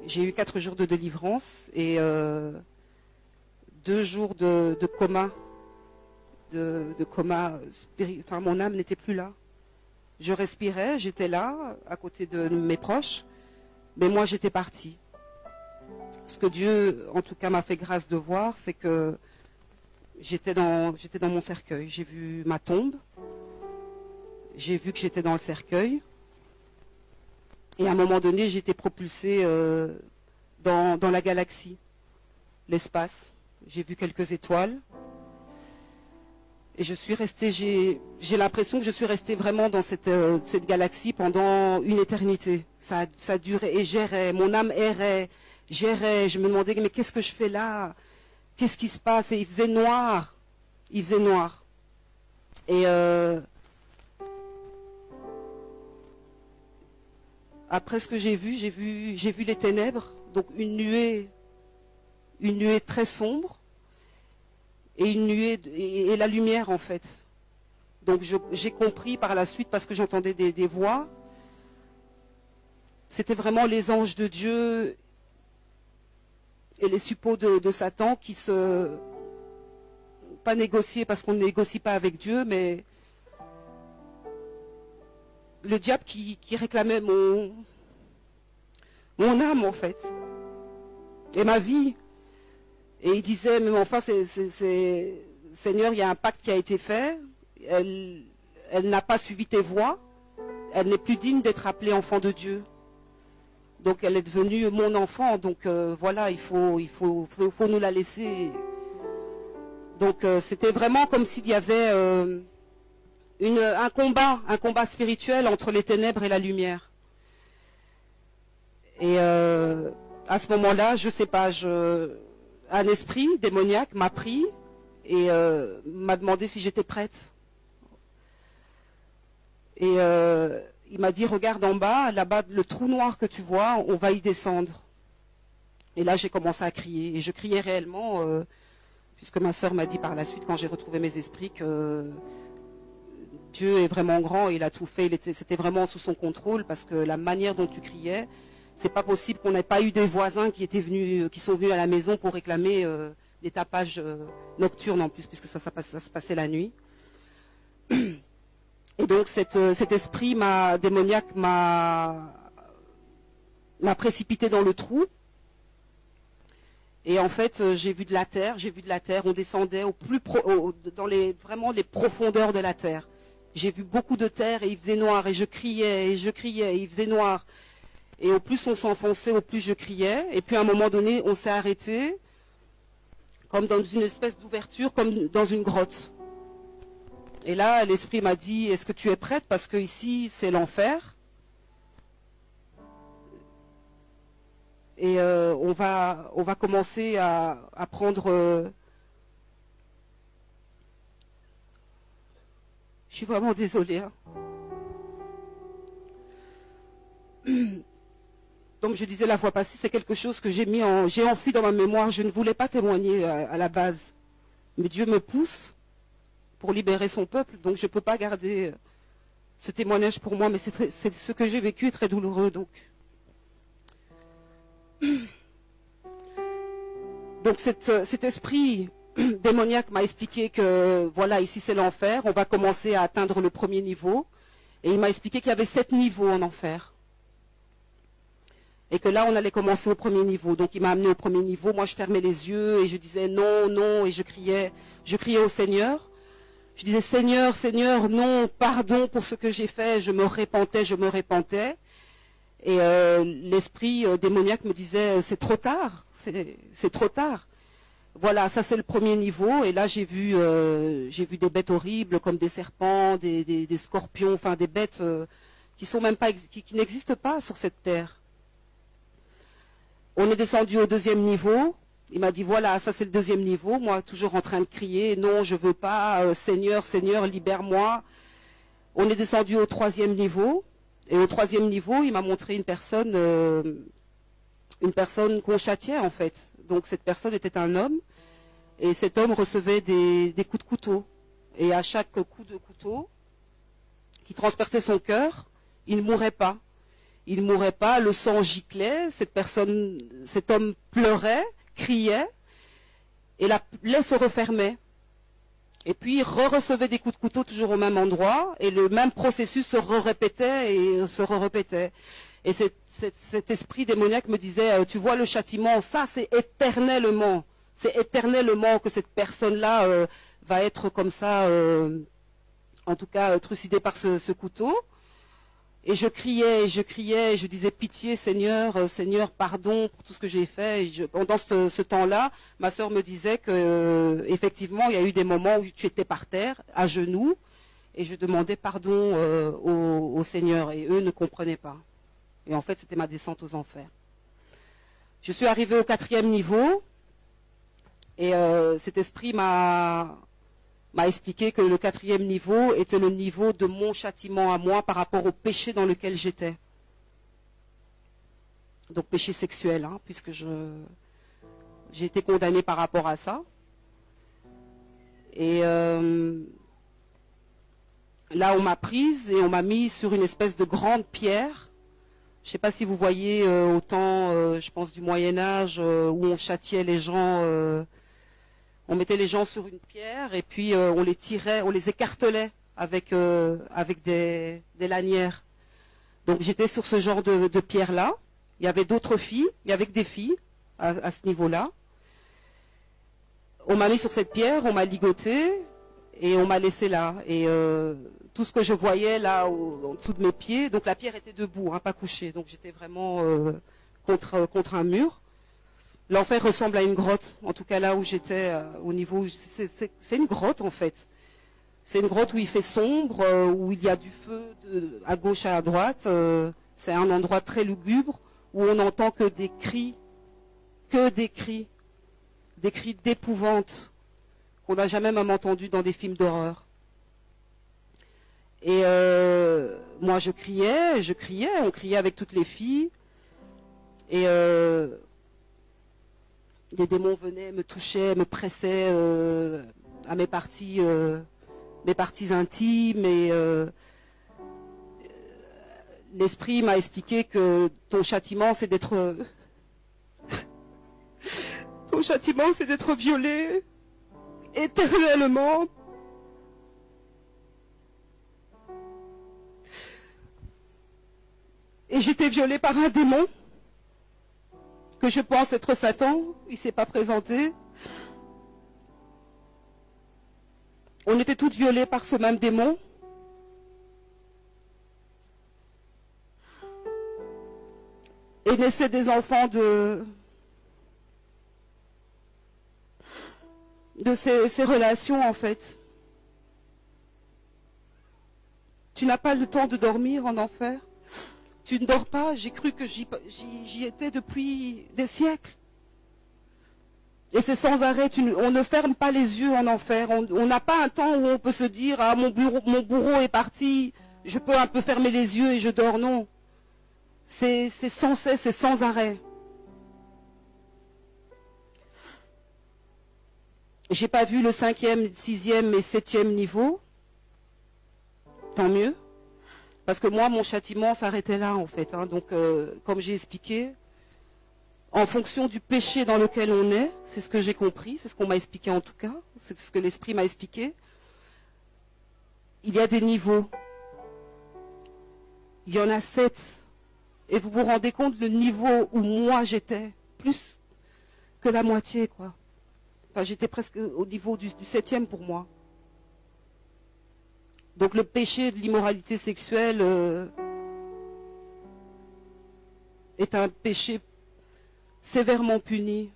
J'ai eu 4 jours de délivrance et 2 jours de coma. De coma, enfin mon âme n'était plus là. Je respirais, j'étais là, à côté de mes proches, mais moi j'étais partie. Ce que Dieu, en tout cas, m'a fait grâce de voir, c'est que j'étais dans mon cercueil. J'ai vu ma tombe, j'ai vu que j'étais dans le cercueil, et à un moment donné, j'étais propulsée dans la galaxie, l'espace. J'ai vu quelques étoiles. Et je suis restée, j'ai l'impression que je suis restée vraiment dans cette galaxie pendant une éternité. Ça durait et j'errais, mon âme errait, j'errais, je me demandais mais qu'est-ce que je fais là? Qu'est-ce qui se passe? Et il faisait noir. Il faisait noir. Et après ce que j'ai vu les ténèbres, donc une nuée très sombre. Et une nuée et la lumière en fait. Donc j'ai compris par la suite parce que j'entendais des voix. C'était vraiment les anges de Dieu et les suppôts de Satan qui pas négocier parce qu'on ne négocie pas avec Dieu, mais le diable qui réclamait mon âme en fait et ma vie. Et il disait, mais enfin, Seigneur, il y a un pacte qui a été fait, elle n'a pas suivi tes voies, elle n'est plus digne d'être appelée enfant de Dieu. Donc elle est devenue mon enfant, donc voilà, il faut nous la laisser. Donc c'était vraiment comme s'il y avait un combat spirituel entre les ténèbres et la lumière. Et à ce moment-là, je sais pas, un esprit démoniaque m'a pris et m'a demandé si j'étais prête. Et il m'a dit, regarde en bas, là-bas, le trou noir que tu vois, on va y descendre. Et là, j'ai commencé à crier. Et je criais réellement, puisque ma sœur m'a dit par la suite, quand j'ai retrouvé mes esprits, que Dieu est vraiment grand et il a tout fait. C'était vraiment sous son contrôle, parce que la manière dont tu criais, c'est pas possible qu'on n'ait pas eu des voisins qui sont venus à la maison pour réclamer des tapages nocturnes en plus, puisque ça se passait la nuit. Et donc cet esprit démoniaque m'a précipité dans le trou. Et en fait, j'ai vu de la terre, on descendait vraiment les profondeurs de la terre. J'ai vu beaucoup de terre et il faisait noir et je criais, et il faisait noir. Et au plus on s'enfonçait, au plus je criais. Et puis à un moment donné, on s'est arrêté, comme dans une espèce d'ouverture, comme dans une grotte. Et là, l'esprit m'a dit, est-ce que tu es prête? Parce que ici, c'est l'enfer. Et on va commencer à prendre... Je suis vraiment désolée. Hein. Donc je disais la fois passée, c'est quelque chose que j'ai enfui dans ma mémoire. Je ne voulais pas témoigner à la base. Mais Dieu me pousse pour libérer son peuple. Donc je ne peux pas garder ce témoignage pour moi. Mais c'est ce que j'ai vécu est très douloureux. Donc cet esprit démoniaque m'a expliqué que voilà, ici c'est l'enfer. On va commencer à atteindre le premier niveau. Et il m'a expliqué qu'il y avait 7 niveaux en enfer. Et que là, on allait commencer au premier niveau. Donc, il m'a amené au premier niveau. Moi, je fermais les yeux et je disais non, non. Et je criais au Seigneur. Je disais Seigneur, Seigneur, non, pardon pour ce que j'ai fait. Je me repentais. Et l'esprit démoniaque me disait c'est trop tard. C'est trop tard. Voilà, ça c'est le premier niveau. Et là, j'ai vu des bêtes horribles comme des serpents, des scorpions, enfin des bêtes qui sont même pas, qui n'existent pas sur cette terre. On est descendu au deuxième niveau. Il m'a dit, voilà, ça c'est le deuxième niveau. Moi, toujours en train de crier, non, je veux pas, Seigneur, Seigneur, libère-moi. On est descendu au troisième niveau. Et au troisième niveau, il m'a montré une personne qu'on châtiait, en fait. Donc, cette personne était un homme. Et cet homme recevait des coups de couteau. Et à chaque coup de couteau, qui transperçait son cœur, il ne mourait pas. il ne mourait pas, le sang giclait, cet homme pleurait, criait, et la plaie se refermait. Et puis il recevait des coups de couteau toujours au même endroit, et le même processus se répétait et se répétait. Et cet esprit démoniaque me disait, tu vois le châtiment, ça c'est éternellement que cette personne-là va être comme ça, en tout cas trucidée par ce couteau. Et je criais, et je disais pitié Seigneur, Seigneur pardon pour tout ce que j'ai fait. Et pendant ce temps-là, ma sœur me disait que effectivement il y a eu des moments où tu étais par terre, à genoux, et je demandais pardon au Seigneur, et eux ne comprenaient pas. Et en fait c'était ma descente aux enfers. Je suis arrivée au 4e niveau, et cet esprit m'a expliqué que le 4e niveau était le niveau de mon châtiment à moi par rapport au péché dans lequel j'étais. Donc péché sexuel, hein, puisque j'ai été condamnée par rapport à ça. Et là, on m'a prise et on m'a mise sur une espèce de grande pierre. Je ne sais pas si vous voyez au temps, je pense, du Moyen-Âge, où on châtiait les gens... on mettait les gens sur une pierre et puis on les tirait, on les écartelait avec des lanières. Donc j'étais sur ce genre de pierre-là. Il y avait d'autres filles, il y avait que des filles à ce niveau-là. On m'a mis sur cette pierre, on m'a ligoté et on m'a laissé là. Et tout ce que je voyais là en dessous de mes pieds, donc la pierre était debout, hein, pas couchée. Donc j'étais vraiment contre un mur. L'enfer ressemble à une grotte, en tout cas là où j'étais, au niveau... C'est une grotte en fait. C'est une grotte où il fait sombre, où il y a du feu à gauche et à droite. C'est un endroit très lugubre, où on n'entend que des cris d'épouvante, qu'on n'a jamais même entendu dans des films d'horreur. Et moi je criais, on criait avec toutes les filles, et... les démons venaient, me touchaient, me pressaient à mes parties intimes. Et l'esprit m'a expliqué que ton châtiment, c'est d'être... ton châtiment, c'est d'être violé éternellement. Et j'étais violée par un démon, que je pense être Satan. Il ne s'est pas présenté. On était toutes violées par ce même démon. Et naissaient des enfants de ces relations en fait. Tu n'as pas le temps de dormir en enfer. Tu ne dors pas, j'ai cru que j'y étais depuis des siècles. Et c'est sans arrêt, on ne ferme pas les yeux en enfer. On n'a pas un temps où on peut se dire, ah mon bourreau est parti, je peux un peu fermer les yeux et je dors. Non. C'est sans cesse, c'est sans arrêt. J'ai pas vu le 5e, 6e et 7e niveau. Tant mieux. Parce que moi, mon châtiment s'arrêtait là, en fait. Hein. Donc, comme j'ai expliqué, en fonction du péché dans lequel on est, c'est ce que j'ai compris, c'est ce qu'on m'a expliqué en tout cas, c'est ce que l'Esprit m'a expliqué, il y a des niveaux. Il y en a 7. Et vous vous rendez compte le niveau où moi j'étais, plus que la moitié, quoi. Enfin, j'étais presque au niveau du 7e pour moi. Donc le péché de l'immoralité sexuelle est un péché sévèrement puni